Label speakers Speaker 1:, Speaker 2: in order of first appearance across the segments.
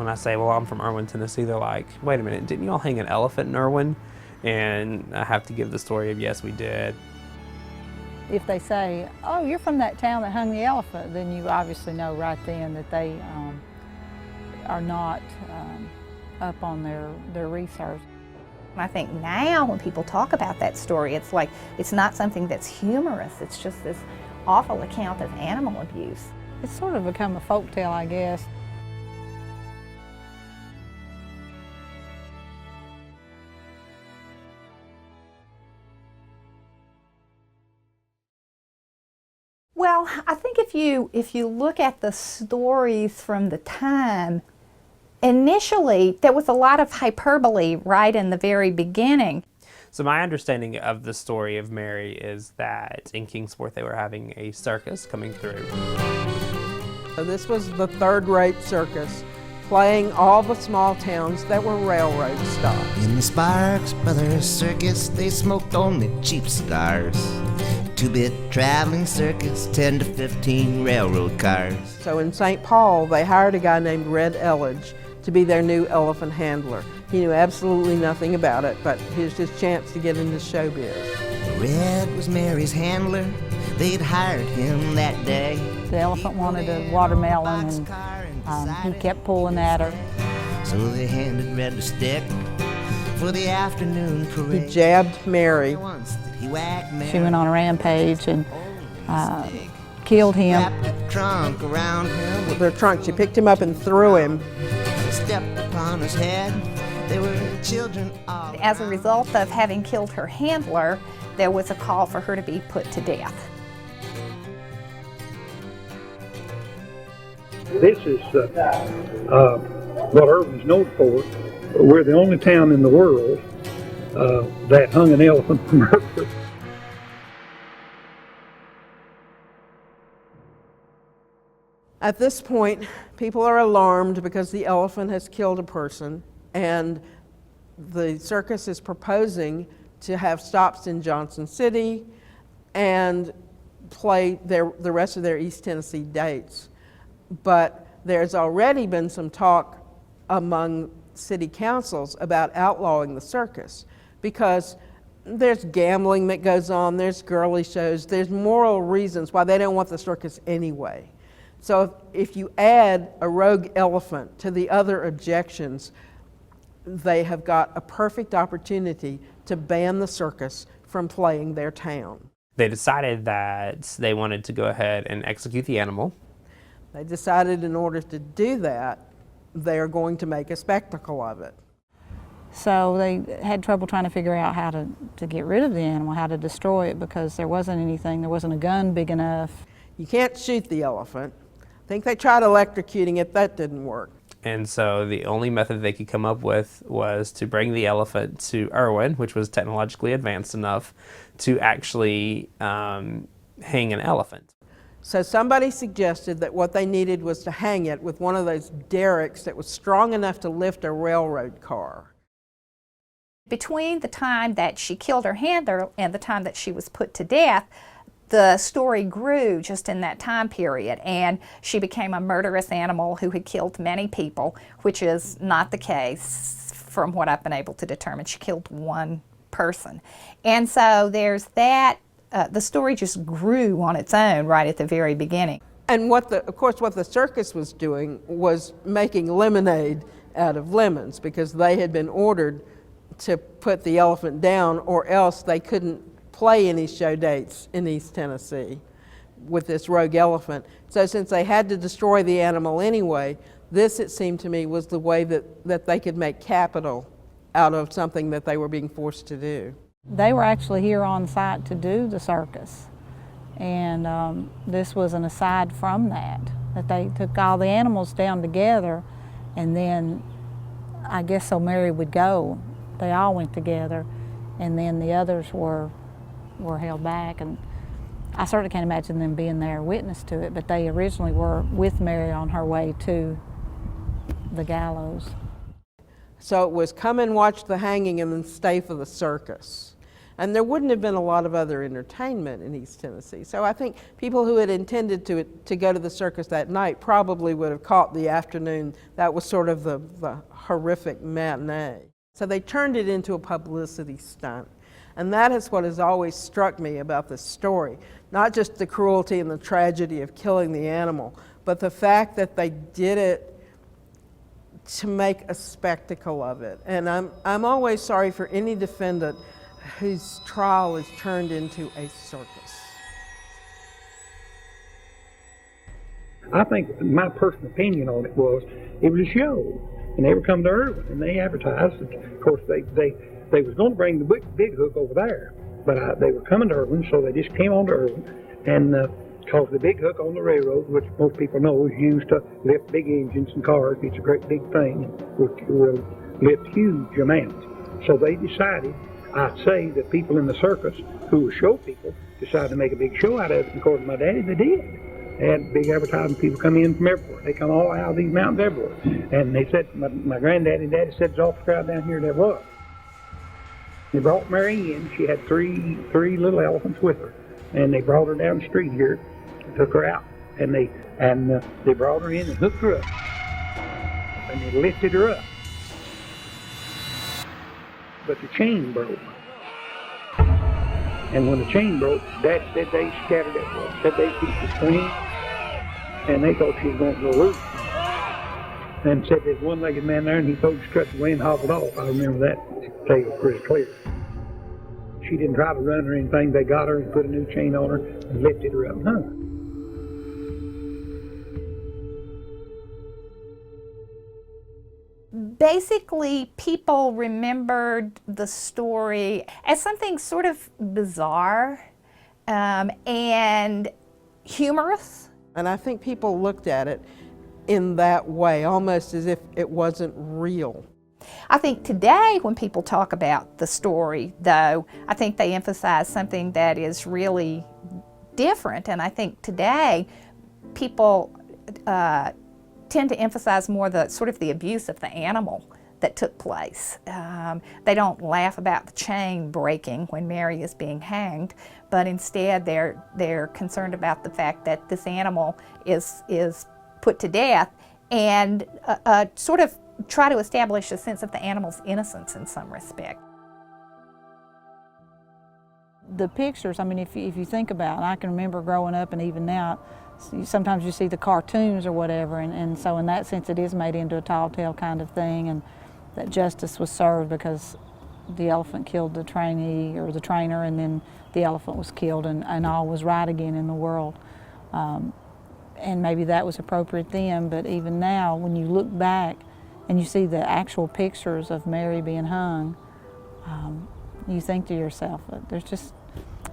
Speaker 1: When I say, well, I'm from Erwin, Tennessee, they're like, wait a minute, didn't you all hang an elephant in Erwin? And I have to give the story of, yes, we did.
Speaker 2: If they say, oh, you're from that town that hung the elephant, then you obviously know right then that they are not up on their research.
Speaker 3: I think now when people talk about that story, it's like, it's not something that's humorous, it's just this awful account of animal abuse.
Speaker 2: It's sort of become a folk tale, I guess.
Speaker 3: Well, I think if you look at the stories from the time, initially there was a lot of hyperbole right in the very beginning.
Speaker 1: So my understanding of the story of Mary is that in Kingsport they were having a circus coming through.
Speaker 4: So this was the third-rate circus, playing all the small towns that were railroad stops.
Speaker 5: In the Sparks Brothers Circus, they smoked only cheap cigars. Two-bit traveling circus, 10 to 15 railroad cars.
Speaker 4: So in St. Paul, they hired a guy named Red Eldridge to be their new elephant handler. He knew absolutely nothing about it, but here's his chance to get into showbiz.
Speaker 5: Red was Mary's handler. They'd hired him that day.
Speaker 2: The elephant wanted a watermelon, and he kept pulling at her.
Speaker 5: So they handed Red the stick for the afternoon parade.
Speaker 4: He jabbed Mary.
Speaker 2: She went on a rampage and killed him.
Speaker 5: Wrapped a trunk around him.
Speaker 4: With her trunk, she picked him up and threw him.
Speaker 5: Stepped upon his head. They were children all
Speaker 3: As a result of having killed her handler, there was a call for her to be put to death.
Speaker 6: This is what Erwin's known for. We're the only town in the world that hung an elephant for murder.
Speaker 4: At this point, people are alarmed because the elephant has killed a person, and the circus is proposing to have stops in Johnson City and play the rest of their East Tennessee dates. But there's already been some talk among city councils about outlawing the circus because there's gambling that goes on, there's girly shows, there's moral reasons why they don't want the circus anyway. So if you add a rogue elephant to the other objections, they have got a perfect opportunity to ban the circus from playing their town.
Speaker 1: They decided that they wanted to go ahead and execute the animal.
Speaker 4: They decided in order to do that, they're going to make a spectacle of it.
Speaker 2: So they had trouble trying to figure out how to get rid of the animal, how to destroy it, because there wasn't anything, there wasn't a gun big enough.
Speaker 4: You can't shoot the elephant. I think they tried electrocuting it, that didn't work.
Speaker 1: And so the only method they could come up with was to bring the elephant to Erwin, which was technologically advanced enough to actually hang an elephant.
Speaker 4: So somebody suggested that what they needed was to hang it with one of those derricks that was strong enough to lift a railroad car.
Speaker 3: Between the time that she killed her handler and the time that she was put to death, the story grew just in that time period, and she became a murderous animal who had killed many people, which is not the case from what I've been able to determine. She killed one person. And so there's that. The story just grew on its own right at the very beginning.
Speaker 4: And of course what the circus was doing was making lemonade out of lemons, because they had been ordered to put the elephant down, or else they couldn't play any show dates in East Tennessee with this rogue elephant. So since they had to destroy the animal anyway, this, it seemed to me, was the way that they could make capital out of something that they were being forced to do.
Speaker 2: They were actually here on site to do the circus, and this was an aside from that they took all the animals down together, and then I guess so Mary would go. They all went together, and then the others were held back, and I certainly can't imagine them being there witness to it, but they originally were with Mary on her way to the gallows.
Speaker 4: So it was come and watch the hanging and then stay for the circus. And there wouldn't have been a lot of other entertainment in East Tennessee. So I think people who had intended to go to the circus that night probably would have caught the afternoon. That was sort of the horrific matinee. So they turned it into a publicity stunt. And that is what has always struck me about this story. Not just the cruelty and the tragedy of killing the animal, but the fact that they did it to make a spectacle of it. And I'm always sorry for any defendant whose trial is turned into a circus.
Speaker 6: I think my personal opinion on it was a show. And they were coming to Erwin, and they advertised. Of course, they was going to bring the big hook over there, but they were coming to Erwin, so they just came on to Erwin. And because the big hook on the railroad, which most people know is used to lift big engines and cars, it's a great big thing, will lift huge amounts. So they decided, I'd say that people in the circus, who were show people, decided to make a big show out of it. And according to my daddy, they did. They had big advertising, people come in from everywhere. They come all out of these mountains everywhere. And they said, my granddaddy and daddy said, there's all the crowd down here there was. They brought Mary in. She had three little elephants with her. And they brought her down the street here, and took her out. And they brought her in and hooked her up. And they lifted her up. But the chain broke. And when the chain broke, Dad said they scattered everywhere. Said they beat the screen, and they thought she was going to go loose. And said there's one-legged man there, and he thought she cut the way and hobbled off. I remember that tale pretty clear. She didn't try to run or anything. They got her and put a new chain on her and lifted her up and hung her.
Speaker 3: Basically, people remembered the story as something sort of bizarre and humorous.
Speaker 4: And I think people looked at it in that way, almost as if it wasn't real.
Speaker 3: I think today when people talk about the story, though, I think they emphasize something that is really different. And I think today people tend to emphasize more the sort of the abuse of the animal that took place. They don't laugh about the chain breaking when Mary is being hanged, but instead they're concerned about the fact that this animal is put to death and sort of try to establish a sense of the animal's innocence in some respect.
Speaker 2: The pictures, I mean, if you think about it, I can remember growing up and even now, sometimes you see the cartoons or whatever, and so in that sense it is made into a tall tale kind of thing, and that justice was served because the elephant killed the trainee or the trainer, and then the elephant was killed, and all was right again in the world. And maybe that was appropriate then, but even now when you look back and you see the actual pictures of Mary being hung, you think to yourself,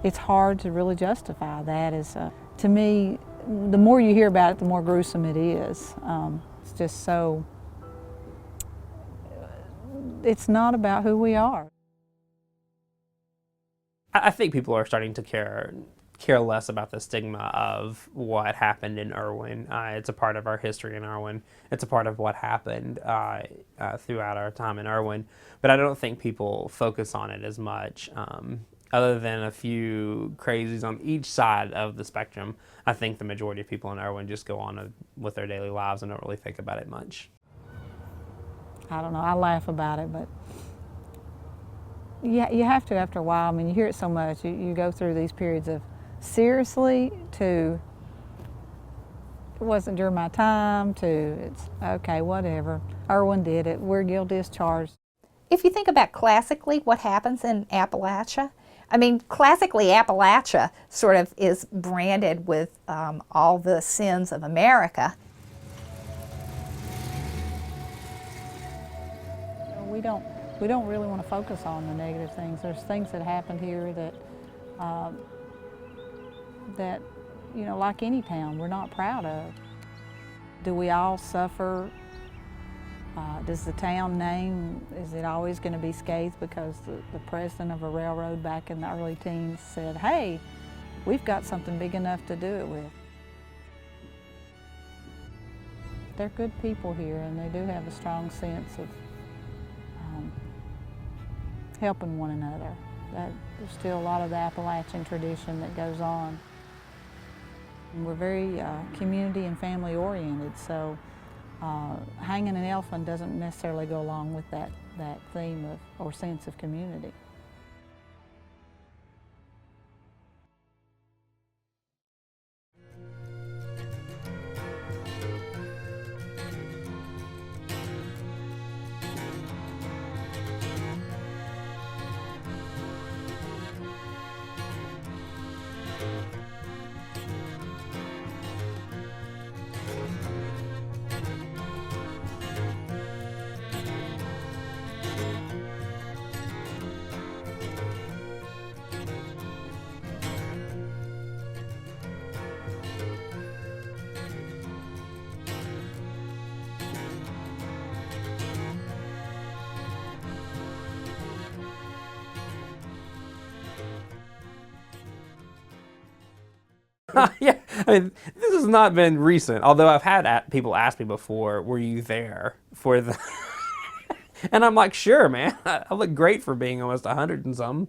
Speaker 2: it's hard to really justify that. To me, the more you hear about it, the more gruesome it is. It's just so, it's not about who we are.
Speaker 1: I think people are starting to care less about the stigma of what happened in Erwin. It's a part of our history in Erwin. It's a part of what happened throughout our time in Erwin. But I don't think people focus on it as much. Other than a few crazies on each side of the spectrum, I think the majority of people in Erwin just go on with their daily lives and don't really think about it much.
Speaker 2: I don't know, I laugh about it, but you have to after a while. I mean, you hear it so much. You go through these periods of seriously to it wasn't during my time to it's okay, whatever. Erwin did it. We're guilty as charged.
Speaker 3: If you think about classically what happens in Appalachia, I mean, classically Appalachia sort of is branded with all the sins of America.
Speaker 2: We don't really want to focus on the negative things. There's things that happened here that you know, like any town, we're not proud of. Do we all suffer? Does the town name, is it always going to be scathed because the president of a railroad back in the early teens said, hey, we've got something big enough to do it with? They're good people here, and they do have a strong sense of helping one another. There's still a lot of the Appalachian tradition that goes on. And we're very community and family oriented, so hanging an elephant doesn't necessarily go along with that theme of, or sense of community.
Speaker 1: Yeah, I mean, this has not been recent, although I've had people ask me before, were you there for the... And I'm like, sure, man, I look great for being almost 100 and something.